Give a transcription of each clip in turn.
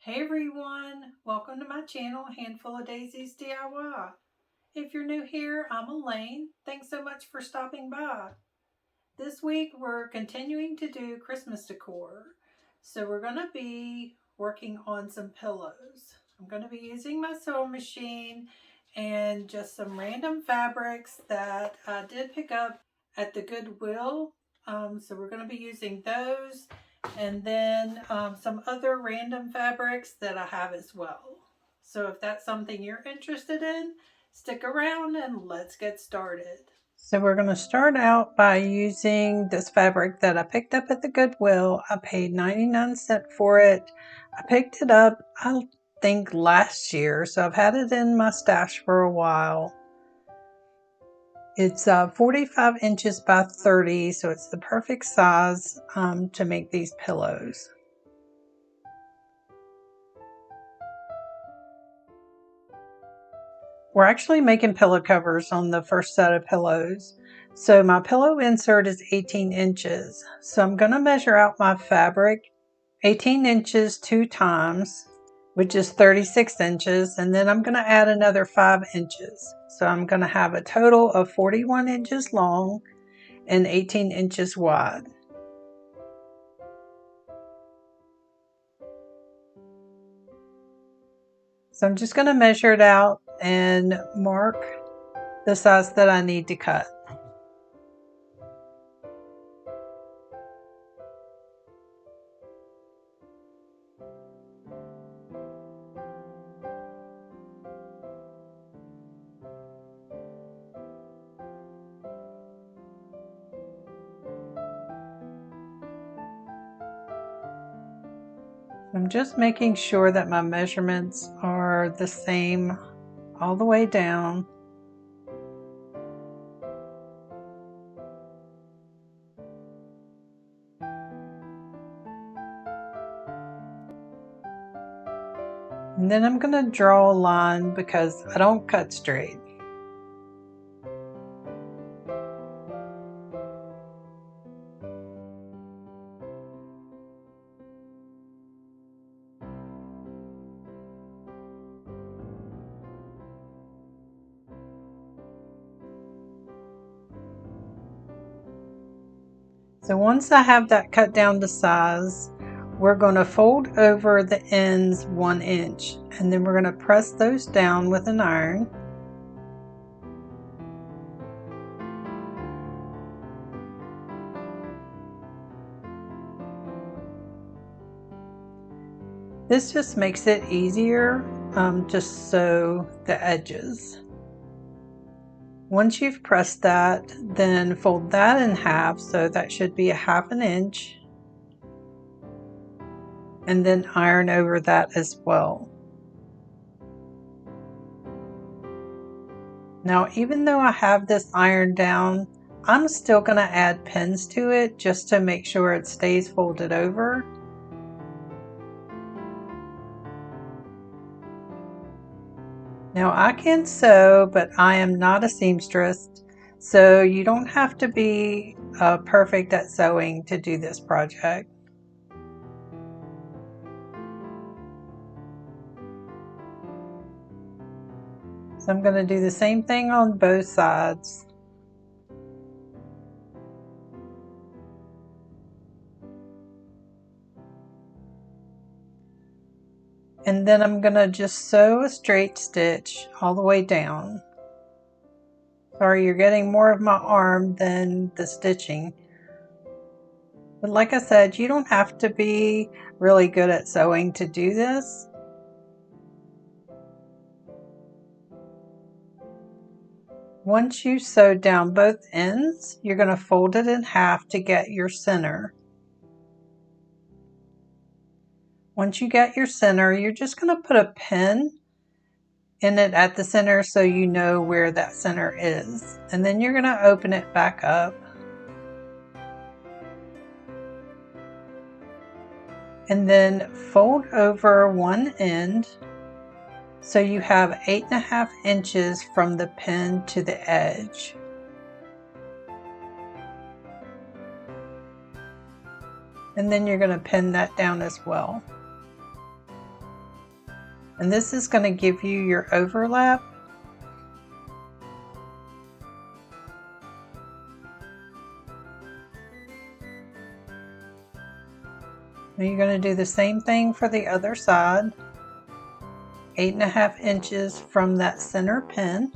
Hey everyone, welcome to my channel, Handful of Daisies DIY. If you're new here, I'm Elaine. Thanks so much for stopping by. This week we're continuing to do Christmas decor. So we're going to be working on some pillows. I'm going to be using my sewing machine and just some random fabrics that I did pick up at the Goodwill. So we're going to be using those and then some other random fabrics that I have as well. So if that's something you're interested in, stick around and let's get started. So we're going to start out by using this fabric that I picked up at the Goodwill. I paid 99 cents for it. I picked it up, I think last year, so I've had it in my stash for a while. It's 45 inches by 30, so it's the perfect size to make these pillows. We're actually making pillow covers on the first set of pillows. So my pillow insert is 18 inches. So I'm going to measure out my fabric 18 inches 2 times, which is 36 inches. And then I'm going to add another 5 inches. So I'm going to have a total of 41 inches long and 18 inches wide. So I'm just going to measure it out and mark the size that I need to cut. I'm just making sure that my measurements are the same all the way down. And then I'm going to draw a line because I don't cut straight. So once I have that cut down to size, we're going to fold over the ends 1 inch, and then we're going to press those down with an iron. This just makes it easier to sew the edges. Once you've pressed that, then fold that in half, so that should be a 1/2 inch, and then iron over that as well. Now, even though I have this ironed down, I'm still going to add pins to it just to make sure it stays folded over. Now I can sew, but I am not a seamstress, so you don't have to be perfect at sewing to do this project. So I'm going to do the same thing on both sides. And then I'm going to just sew a straight stitch all the way down. Sorry, you're getting more of my arm than the stitching. But like I said, you don't have to be really good at sewing to do this. Once you sew down both ends, you're going to fold it in half to get your center. Once you get your center, you're just going to put a pin in it at the center so you know where that center is. And then you're going to open it back up. And then fold over one end so you have 8.5 inches from the pin to the edge. And then you're going to pin that down as well. And this is going to give you your overlap. Now you're going to do the same thing for the other side. 8.5 inches from that center pin.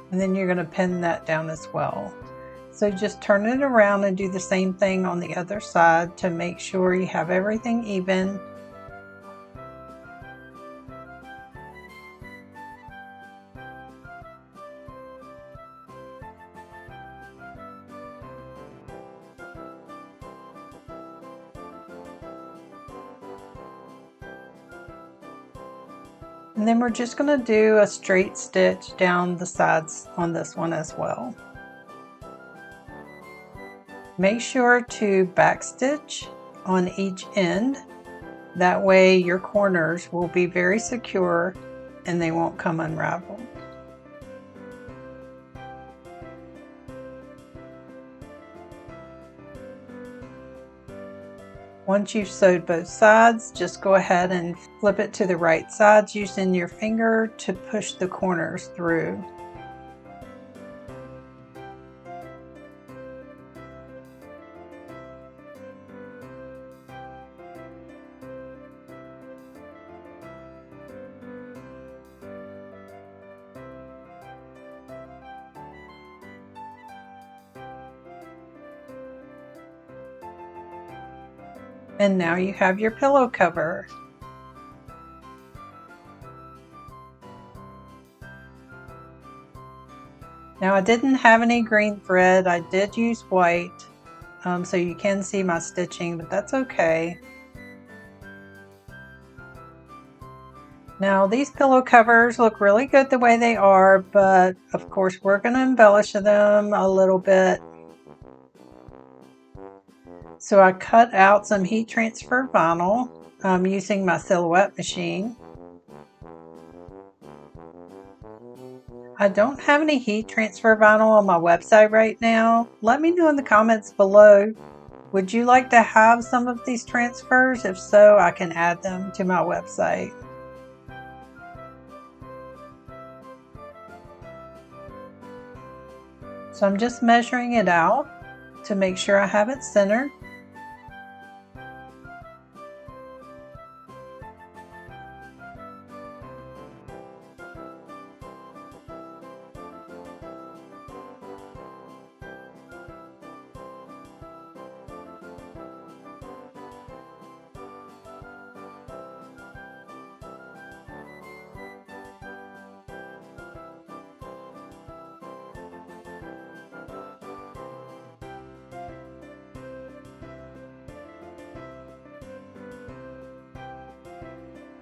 And then you're going to pin that down as well. So just turn it around and do the same thing on the other side to make sure you have everything even. And then we're just going to do a straight stitch down the sides on this one as well. Make sure to backstitch on each end. That way your corners will be very secure and they won't come unraveled. Once you've sewed both sides, just go ahead and flip it to the right sides using your finger to push the corners through. And now you have your pillow cover. Now I didn't have any green thread. I did use white, so you can see my stitching, but that's okay. Now these pillow covers look really good the way they are, but of course we're going to embellish them a little bit. So I cut out some heat transfer vinyl using my silhouette machine. I don't have any heat transfer vinyl on my website right now. Let me know in the comments below. Would you like to have some of these transfers? If so, I can add them to my website. So I'm just measuring it out to make sure I have it centered.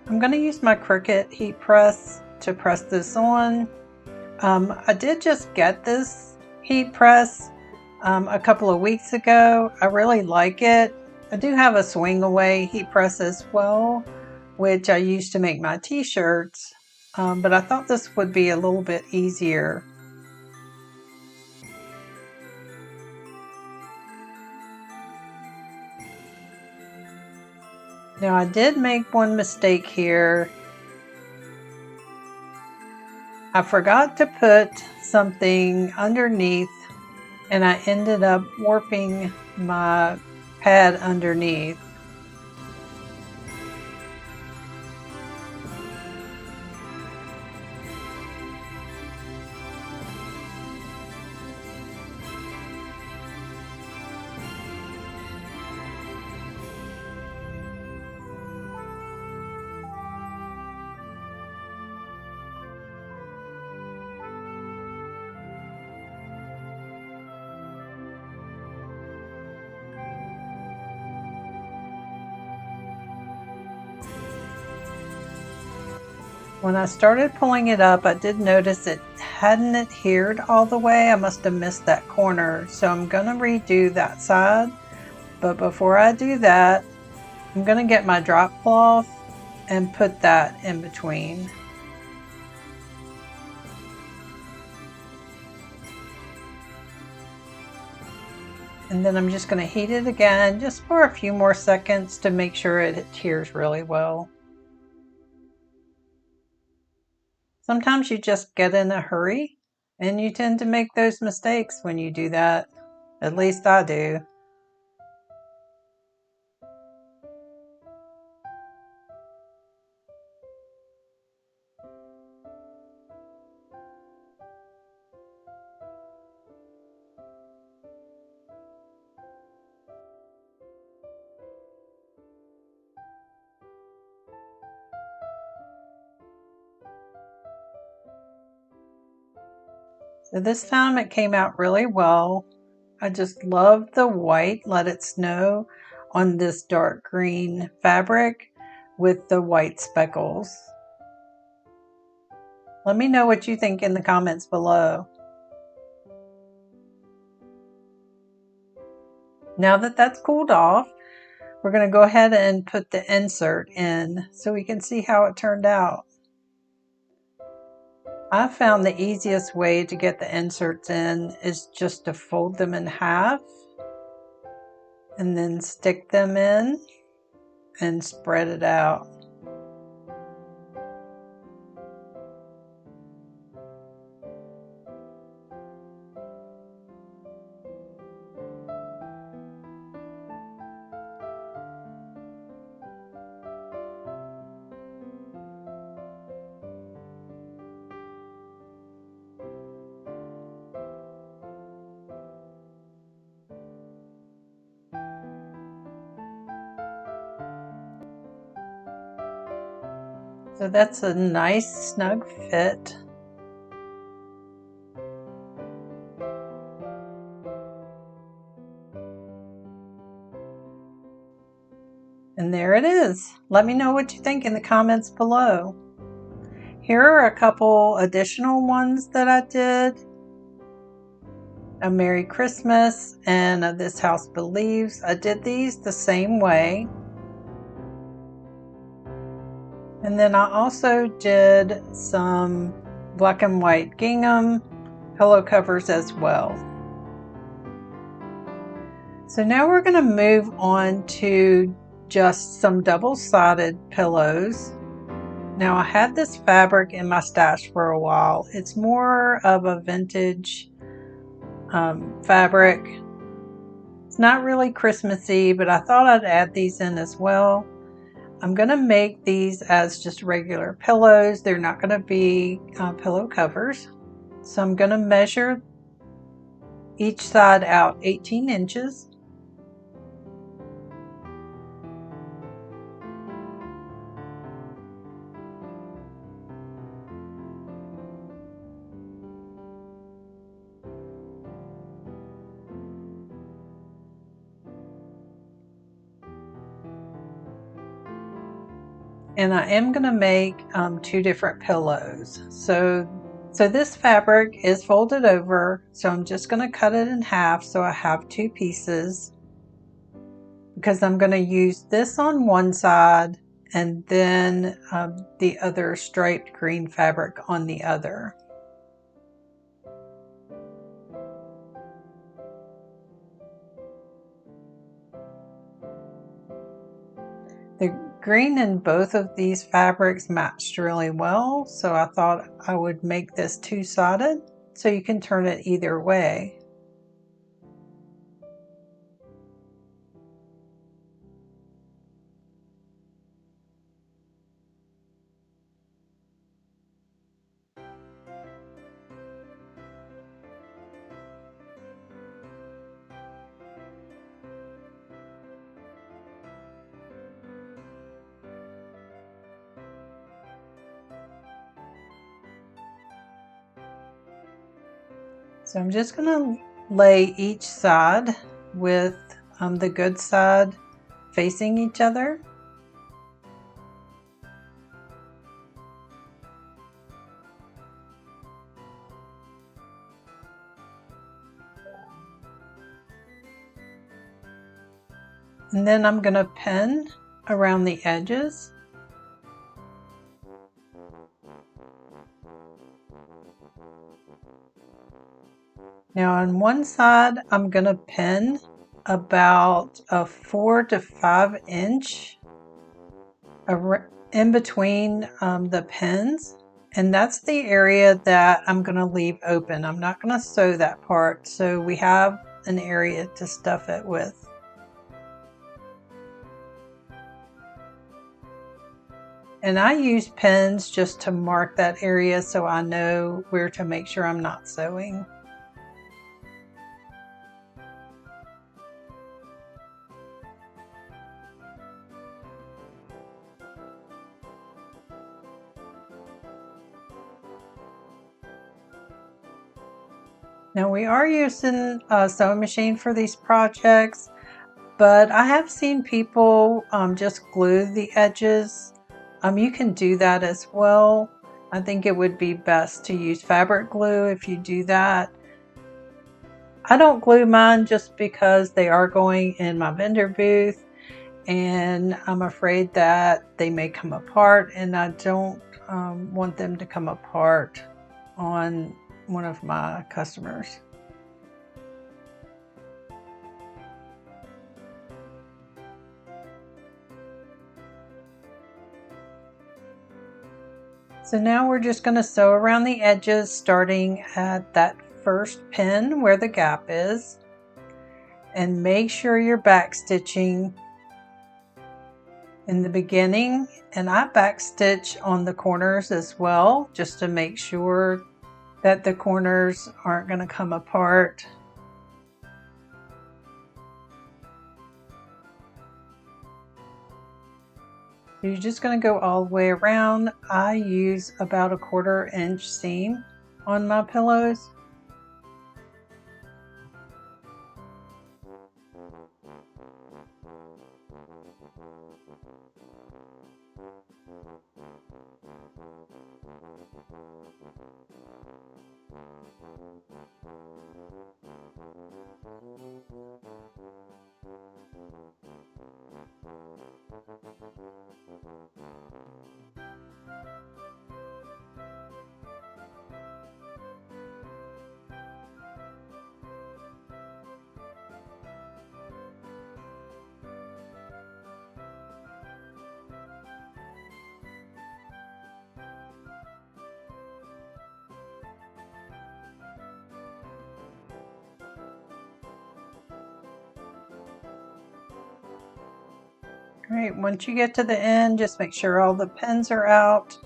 I'm going to use my Cricut heat press to press this on. I did just get this heat press a couple of weeks ago. I really like it. I do have a swing away heat press as well, which I use to make my t-shirts, but I thought this would be a little bit easier. Now I did make one mistake here. I forgot to put something underneath and I ended up warping my pad underneath. When I started pulling it up, I did notice it hadn't adhered all the way. I must have missed that corner. So I'm going to redo that side But before I do that, I'm going to get my drop cloth and put that in between. And then I'm just going to heat it again just for a few more seconds to make sure it adheres really well. Sometimes you just get in a hurry and you tend to make those mistakes when you do that. At least I do. So this time it came out really well. I just love the white Let It Snow on this dark green fabric with the white speckles. Let me know what you think in the comments below. Now that that's cooled off, we're going to go ahead and put the insert in so we can see how it turned out. I found the easiest way to get the inserts in is just to fold them in half and then stick them in and spread it out. So that's a nice snug fit. And there it is. Let me know what you think in the comments below. Here are a couple additional ones that I did. A Merry Christmas and a This House Believes. I did these the same way. And then I also did some black and white gingham pillow covers as well. So now we're going to move on to just some double-sided pillows. Now I had this fabric in my stash for a while. It's more of a vintage fabric. It's not really Christmassy, but I thought I'd add these in as well. I'm going to make these as just regular pillows. They're not going to be pillow covers. So I'm going to measure each side out 18 inches. And I am going to make two different pillows. So this fabric is folded over, so I'm just going to cut it in half so I have two pieces, because I'm going to use this on one side and then the other striped green fabric on the other. The green in both of these fabrics matched really well, so I thought I would make this two-sided so you can turn it either way. So I'm just going to lay each side with the good side facing each other. And then I'm going to pin around the edges. Now on one side, I'm going to pin about a 4 to 5 inch in between the pins. And that's the area that I'm going to leave open. I'm not going to sew that part, so we have an area to stuff it with. And I use pins just to mark that area so I know where to make sure I'm not sewing. Now we are using a sewing machine for these projects, but I have seen people just glue the edges. You can do that as well. I think it would be best to use fabric glue if you do that. I don't glue mine just because they are going in my vendor booth and I'm afraid that they may come apart, and I don't want them to come apart on one of my customers. So now we're just going to sew around the edges, starting at that first pin where the gap is, and make sure you're back stitching in the beginning, and I back stitch on the corners as well, just to make sure that the corners aren't going to come apart. You're just going to go all the way around. I use about a 1/4 inch seam on my pillows. Great, once you get to the end, just make sure all the pins are out.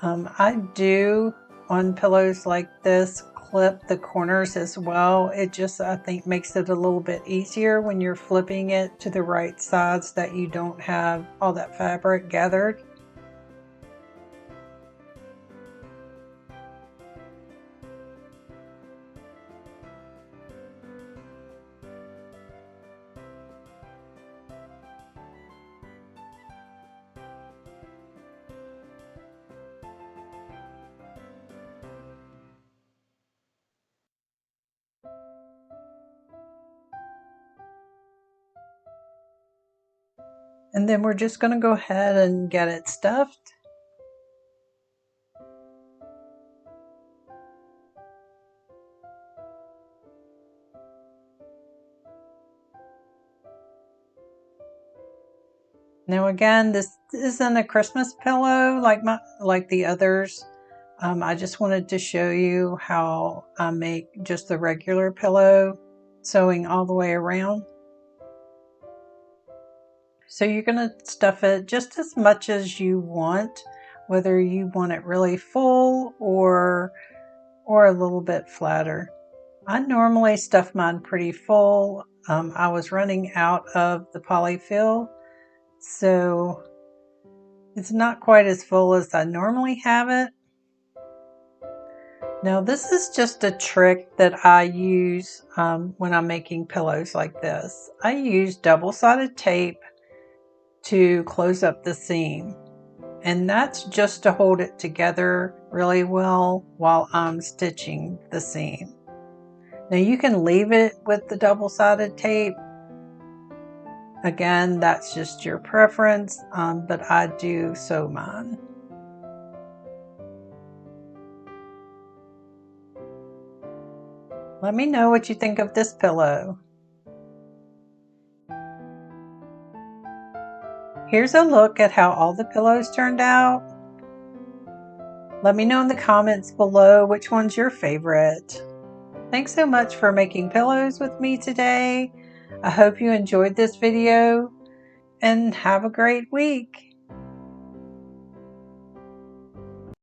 I do, on pillows like this, clip the corners as well. It just, I think, makes it a little bit easier when you're flipping it to the right sides, that you don't have all that fabric gathered. And then we're just going to go ahead and get it stuffed. Now again, this isn't a Christmas pillow like the others. I just wanted to show you how I make just the regular pillow, sewing all the way around. So you're going to stuff it just as much as you want, whether you want it really full or a little bit flatter. I normally stuff mine pretty full. I was running out of the polyfill, so it's not quite as full as I normally have it. Now this is just a trick that I use when I'm making pillows like this. I use double-sided tape to close up the seam, and that's just to hold it together really well while I'm stitching the seam. Now you can leave it with the double-sided tape, Again, that's just your preference, but I do sew mine. Let me know what you think of this pillow. Here's a look at how all the pillows turned out. Let me know in the comments below which one's your favorite. Thanks so much for making pillows with me today. I hope you enjoyed this video and have a great week.